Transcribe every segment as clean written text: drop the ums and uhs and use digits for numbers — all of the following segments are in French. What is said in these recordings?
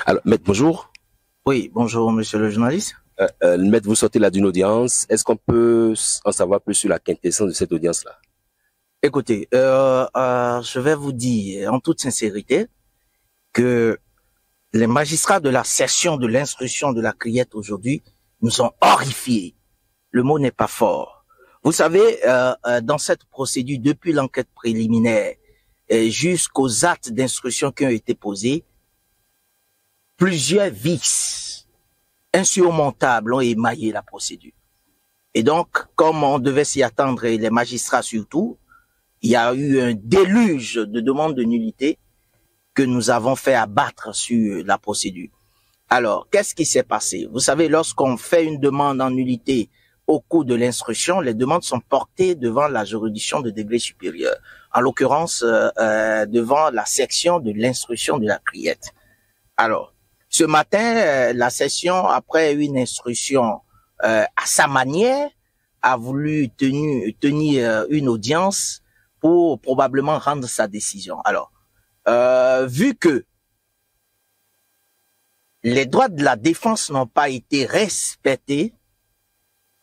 Alors, maître, bonjour. Oui, bonjour, monsieur le journaliste. Maître, vous sortez là d'une audience. Est-ce qu'on peut en savoir plus sur la quintessence de cette audience-là? Écoutez, je vais vous dire en toute sincérité que les magistrats de la session de l'instruction de la Criette aujourd'hui nous ont horrifiés. Le mot n'est pas fort. Vous savez, dans cette procédure, depuis l'enquête préliminaire jusqu'aux actes d'instruction qui ont été posés, plusieurs vices insurmontables ont émaillé la procédure. Et donc, comme on devait s'y attendre, et les magistrats surtout, il y a eu un déluge de demandes de nullité que nous avons fait abattre sur la procédure. Alors, qu'est-ce qui s'est passé? Vous savez, lorsqu'on fait une demande en nullité au cours de l'instruction, les demandes sont portées devant la juridiction de degré supérieur, en l'occurrence devant la section de l'instruction de la Criette. Alors, ce matin, la session, après une instruction à sa manière, a voulu tenir une audience pour probablement rendre sa décision. Alors, vu que les droits de la défense n'ont pas été respectés,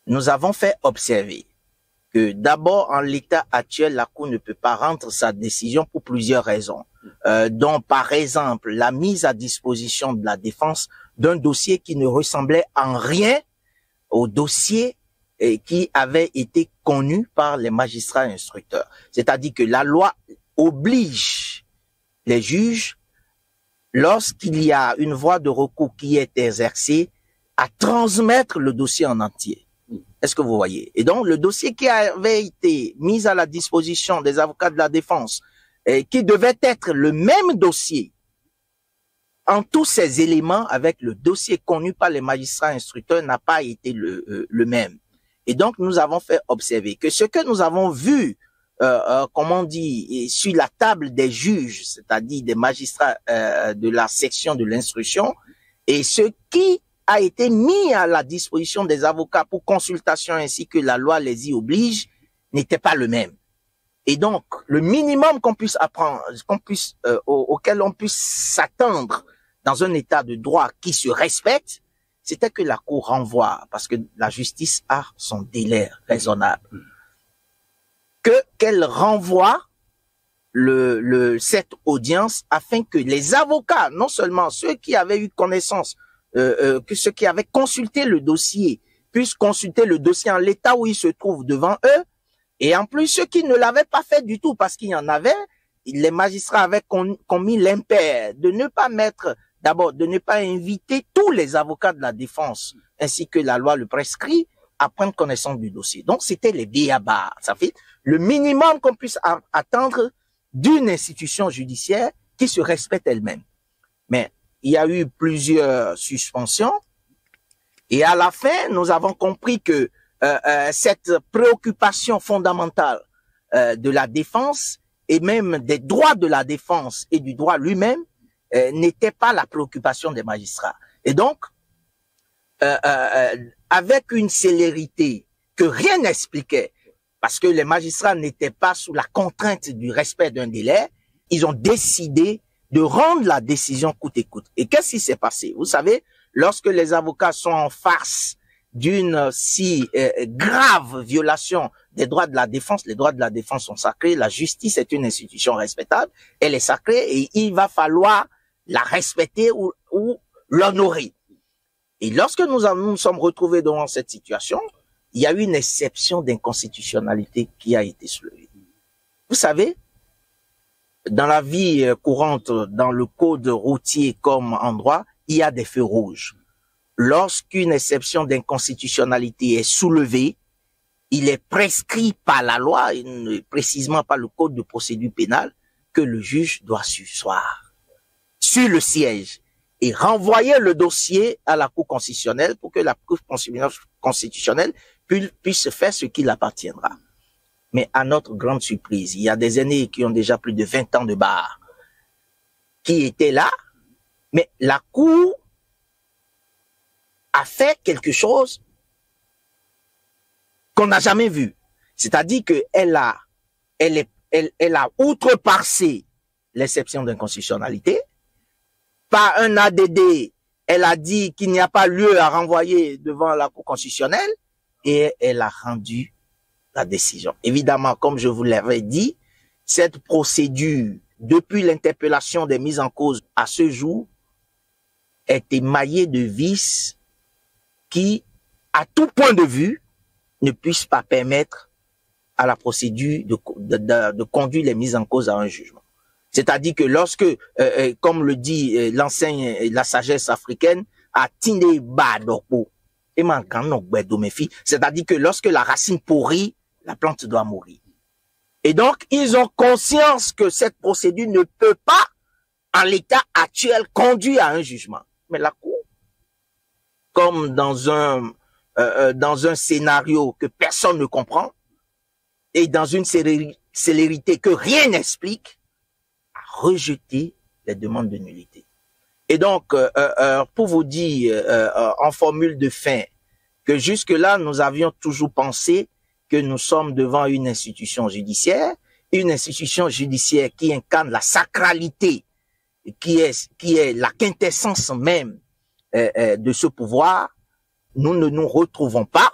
nous avons fait observer que d'abord, en l'état actuel, la Cour ne peut pas rendre sa décision pour plusieurs raisons, dont par exemple la mise à disposition de la défense d'un dossier qui ne ressemblait en rien au dossier qui avait été connu par les magistrats instructeurs. C'est-à-dire que la loi oblige les juges, lorsqu'il y a une voie de recours qui est exercée, à transmettre le dossier en entier. Est-ce que vous voyez? Et donc, le dossier qui avait été mis à la disposition des avocats de la défense, qui devait être le même dossier, en tous ces éléments, avec le dossier connu par les magistrats instructeurs, n'a pas été le même. Et donc, nous avons fait observer que ce que nous avons vu, comme on dit, sur la table des juges, c'est-à-dire des magistrats de la section de l'instruction, et ce qui a été mis à la disposition des avocats pour consultation ainsi que la loi les y oblige, n'était pas le même. Et donc, le minimum qu'on puisse apprendre, auquel on puisse s'attendre dans un état de droit qui se respecte, c'était que la Cour renvoie, parce que la justice a son délai raisonnable, qu'elle renvoie cette audience afin que les avocats, non seulement ceux qui avaient eu connaissance, que ceux qui avaient consulté le dossier, puissent consulter le dossier en l'état où il se trouve devant eux, et en plus ceux qui ne l'avaient pas fait du tout, parce qu'il y en avait, les magistrats avaient commis l'impair de ne pas mettre, d'abord, de ne pas inviter tous les avocats de la défense, ainsi que la loi le prescrit, à prendre connaissance du dossier. Donc, c'était les b.a.-ba. Ça fait le minimum qu'on puisse attendre d'une institution judiciaire qui se respecte elle-même. Mais il y a eu plusieurs suspensions et à la fin, nous avons compris que cette préoccupation fondamentale de la défense et même des droits de la défense et du droit lui-même n'était pas la préoccupation des magistrats. Et donc, avec une célérité que rien n'expliquait, parce que les magistrats n'étaient pas sous la contrainte du respect d'un délai, ils ont décidé de rendre la décision coûte que coûte. Et qu'est-ce qui s'est passé? Vous savez, lorsque les avocats sont en face d'une si grave violation des droits de la défense, les droits de la défense sont sacrés, la justice est une institution respectable, elle est sacrée et il va falloir la respecter ou l'honorer. Et lorsque nous sommes retrouvés devant cette situation, il y a eu une exception d'inconstitutionnalité qui a été soulevée. Vous savez, dans la vie courante, dans le code routier comme en droit, il y a des feux rouges. Lorsqu'une exception d'inconstitutionnalité est soulevée, il est prescrit par la loi, et précisément par le code de procédure pénale, que le juge doit s'asseoir sur le siège et renvoyer le dossier à la Cour constitutionnelle pour que la Cour constitutionnelle puisse faire ce qu'il appartiendra. Mais à notre grande surprise, il y a des aînés qui ont déjà plus de 20 ans de bar, qui étaient là, mais la Cour a fait quelque chose qu'on n'a jamais vu. C'est-à-dire qu'elle a outrepassé l'exception d'inconstitutionnalité par un ADD, elle a dit qu'il n'y a pas lieu à renvoyer devant la Cour constitutionnelle et elle a rendu la décision. Évidemment, comme je vous l'avais dit, cette procédure, depuis l'interpellation des mises en cause à ce jour, est émaillée de vices qui, à tout point de vue, ne puissent pas permettre à la procédure de conduire les mises en cause à un jugement. C'est-à-dire que lorsque, comme le dit l'enseigne la sagesse africaine, à tinde badopo, c'est-à-dire que lorsque la racine pourrit, la plante doit mourir. Et donc, ils ont conscience que cette procédure ne peut pas, en l'état actuel, conduire à un jugement. Mais la Cour, comme dans un scénario que personne ne comprend, et dans une célérité que rien n'explique, a rejeté les demandes de nullité. Et donc, pour vous dire en formule de fin, que jusque-là, nous avions toujours pensé que nous sommes devant une institution judiciaire qui incarne la sacralité, qui est la quintessence même de ce pouvoir. Nous ne nous retrouvons pas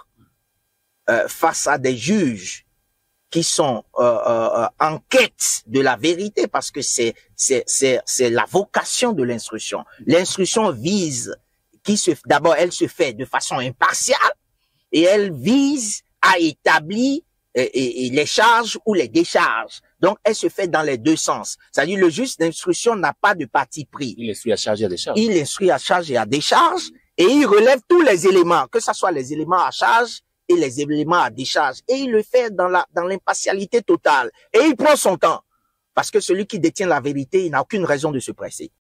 face à des juges qui sont en quête de la vérité, parce que c'est la vocation de l'instruction. L'instruction vise, d'abord elle se fait de façon impartiale et elle vise à établir les charges ou les décharges. Donc elle se fait dans les deux sens. C'est-à-dire le juge d'instruction n'a pas de parti pris. Il instruit à charge et à décharge. Il instruit à charge et à décharge et il relève tous les éléments, que ce soit les éléments à charge et les éléments à décharge. Et il le fait dans l'impartialité totale. Et il prend son temps. Parce que celui qui détient la vérité, il n'a aucune raison de se presser.